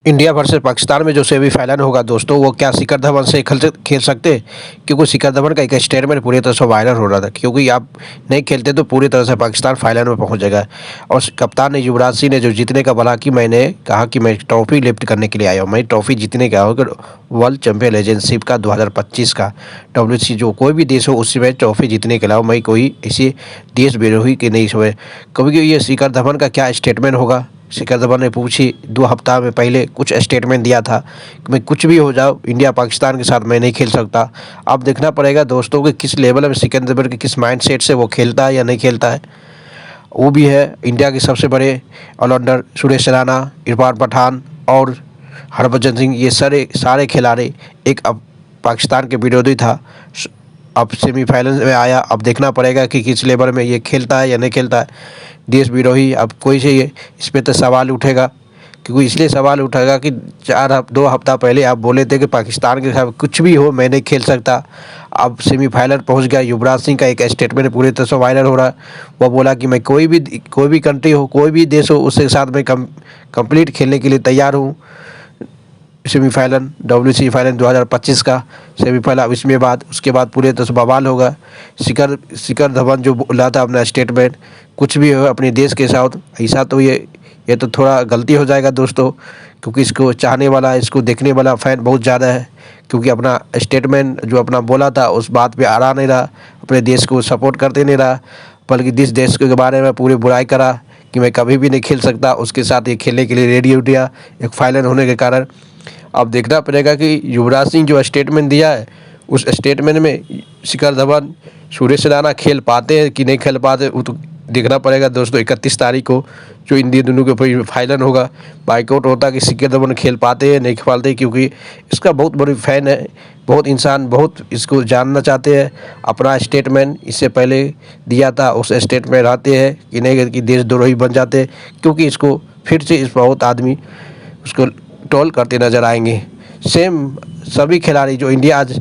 India versus Pakistan में जो semifinal होगा दोस्तों, वो क्या शिखर धवन से खेल सकते? क्योंकि शिखर धवन का एक स्टेटमेंट पूरी तरह से वायरल हो रहा था, क्योंकि आप नहीं खेलते तो पूरी तरह से पाकिस्तान फाइनल में पहुंच जाएगा। और कप्तान ने, युवराज सिंह ने जो जीतने का बोला कि मैंने कहा कि मैं ट्रॉफी लिफ्ट करने के लिए आया हूँ, मैं ट्रॉफी जीतने का हूँ, वर्ल्ड चैंपियन एजेंटशिप का 2025 का WC जो कोई भी देश हो उससे मैं ट्रॉफी जीतने के अलावा मैं कोई ऐसी देश विरोही के नहीं हुए। कभी ये शिखर धवन का क्या स्टेटमेंट होगा? शिखर धवन ने पूछी 2 हफ्ता में पहले कुछ स्टेटमेंट दिया था कि मैं कुछ भी हो जाओ इंडिया पाकिस्तान के साथ मैं नहीं खेल सकता। अब देखना पड़ेगा दोस्तों कि किस लेवल में शिखर धवन के किस माइंडसेट से वो खेलता है या नहीं खेलता है। वो भी है इंडिया के सबसे बड़े ऑलराउंडर सुरेश रैना, इरफान पठान और हरभजन सिंह, ये सारे खिलाड़ी एक अब पाकिस्तान के विरोधी था, अब सेमीफाइनल में आया। अब देखना पड़ेगा कि किस लेवल में ये खेलता है या नहीं खेलता है। देश विरोही अब कोई से ये इस पर तो सवाल उठेगा, क्योंकि इसलिए सवाल उठेगा कि 2 हफ्ता पहले आप बोले थे कि पाकिस्तान के साथ कुछ भी हो मैं नहीं खेल सकता। अब सेमीफाइनल पहुंच गया। युवराज सिंह का एक स्टेटमेंट पूरी तरह से वायरल हो रहा है। वो बोला कि मैं कोई भी कंट्री हो, कोई भी देश हो, उसके साथ मैं कंप्लीट खेलने के लिए तैयार हूँ। सेमीफाइनल WC फाइनल 2025 का सेमीफाइनल, अब इसमें उसके बाद पूरे तरह से बवाल होगा। शिखर धवन जो बोला था अपना स्टेटमेंट, कुछ भी हो अपने देश के साथ, ऐसा तो ये तो थोड़ा गलती हो जाएगा दोस्तों, क्योंकि इसको चाहने वाला, इसको देखने वाला फ़ैन बहुत ज़्यादा है। क्योंकि अपना स्टेटमेंट जो अपना बोला था उस बात पे आड़ा नहीं रहा, अपने देश को सपोर्ट करते नहीं रहा, बल्कि जिस देश के बारे में पूरी बुराई करा कि मैं कभी भी नहीं खेल सकता, उसके साथ ये खेलने के लिए रेडी हो गया एक फाइनल होने के कारण। अब देखना पड़ेगा कि युवराज सिंह जो स्टेटमेंट दिया है उस स्टेटमेंट में शिखर धवन, सुरेश रैना खेल पाते हैं कि नहीं खेल पाते, वो तो देखना पड़ेगा दोस्तों। 31 तारीख को जो इन दोनों के फाइनल होगा, बाइकआउट होता कि शिखर धवन खेल पाते हैं नहीं खेल पाते, क्योंकि इसका बहुत बड़ी फ़ैन है, बहुत इंसान बहुत इसको जानना चाहते हैं। अपना स्टेटमेंट इससे पहले दिया था, उस स्टेटमेंट आते हैं कि नहीं कि देशद्रोही बन जाते, क्योंकि इसको फिर से इस बहुत आदमी उसको ट्रोल करते नज़र आएंगे। सेम सभी खिलाड़ी जो इंडिया आज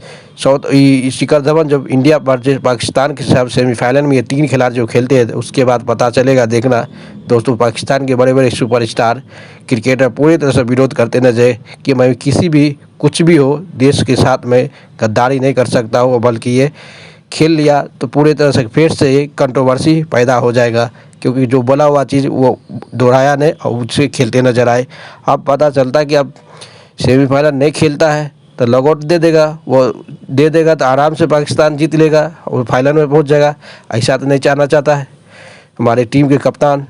शिखर धवन जब इंडिया वर्सेस पाकिस्तान के साथ सेमीफाइनल में ये 3 खिलाड़ी जो खेलते हैं, उसके बाद पता चलेगा। देखना दोस्तों, पाकिस्तान के बड़े बड़े सुपरस्टार क्रिकेटर पूरी तरह से विरोध करते नजर कि मैं किसी भी कुछ भी हो देश के साथ मैं गद्दारी नहीं कर सकता हूँ, बल्कि ये खेल लिया तो पूरी तरह से फिर से एक कंट्रोवर्सी पैदा हो जाएगा, क्योंकि जो बोला हुआ चीज़ वो दोहराया नहीं और उससे खेलते नजर आए। अब पता चलता है कि अब सेमीफाइनल नहीं खेलता है तो लॉकआउट दे देगा, वो दे देगा तो आराम से पाकिस्तान जीत लेगा और फाइनल में पहुंच जाएगा। ऐसा तो नहीं चाहना चाहता है हमारे टीम के कप्तान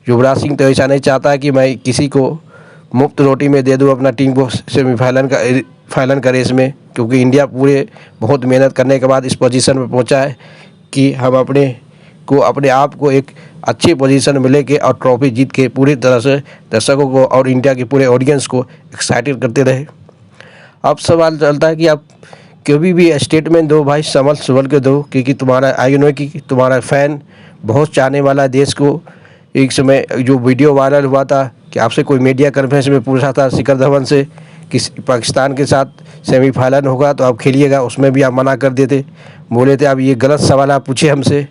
युवराज सिंह, तो ऐसा नहीं चाहता है कि मैं किसी को मुफ्त रोटी में दे दूँ अपना टीम को फाइनल का रेस में, क्योंकि इंडिया पूरे बहुत मेहनत करने के बाद इस पोजीशन में पहुंचा है कि हम अपने आप को एक अच्छी पोजीशन में लेके और ट्रॉफी जीत के पूरी तरह से दर्शकों को और इंडिया के पूरे ऑडियंस को एक्साइटेड करते रहे। अब सवाल चलता है कि आप कभी भी स्टेटमेंट दो भाई, संभल के दो, क्योंकि तुम्हारा कि तुम्हारा फ़ैन बहुत चाहने वाला है देश को। एक समय जो वीडियो वायरल हुआ था कि आपसे कोई मीडिया कॉन्फ्रेंस में पूछा था शिखर धवन से कि पाकिस्तान के साथ सेमीफाइनल होगा तो आप खेलिएगा, उसमें भी आप मना कर देते, बोले थे अब ये गलत सवाल आप पूछे हमसे।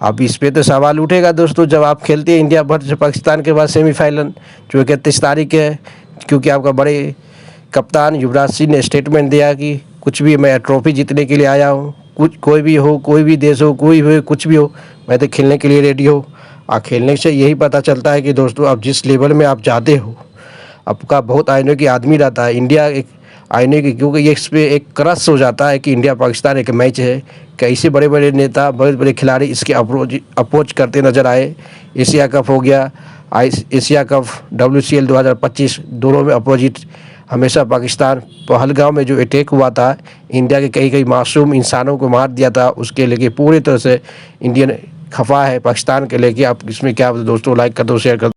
अब इस पे तो सवाल उठेगा दोस्तों जब आप खेलते हैं इंडिया वर्सेस पाकिस्तान के बाद सेमीफाइनल जो 31 तारीख है, क्योंकि आपका बड़े कप्तान युवराज सिंह ने स्टेटमेंट दिया कि कुछ भी, मैं ट्रॉफी जीतने के लिए आया हूँ, कोई भी हो, कोई भी देश हो, कोई हो, कुछ भी हो, मैं तो खेलने के लिए रेडी हो। और खेलने से यही पता चलता है कि दोस्तों आप जिस लेवल में आप जाते हो, आपका बहुत आईने की आदमी रहता है। इंडिया एक आईने की, क्योंकि ये इस पर एक क्रश हो जाता है कि इंडिया पाकिस्तान एक मैच है, कैसे बड़े बड़े नेता, बड़े बड़े खिलाड़ी इसके अप्रोच करते नज़र आए। एशिया कप हो गया, एशिया कप WCL 2025, दोनों में अपोजिट हमेशा पाकिस्तान। पहलगाम में जो अटैक हुआ था, इंडिया के कई मासूम इंसानों को मार दिया था, उसके लेके पूरी तरह से इंडियन खफा है पाकिस्तान के लेके। आप इसमें क्या दोस्तों, लाइक कर दो, शेयर कर दो।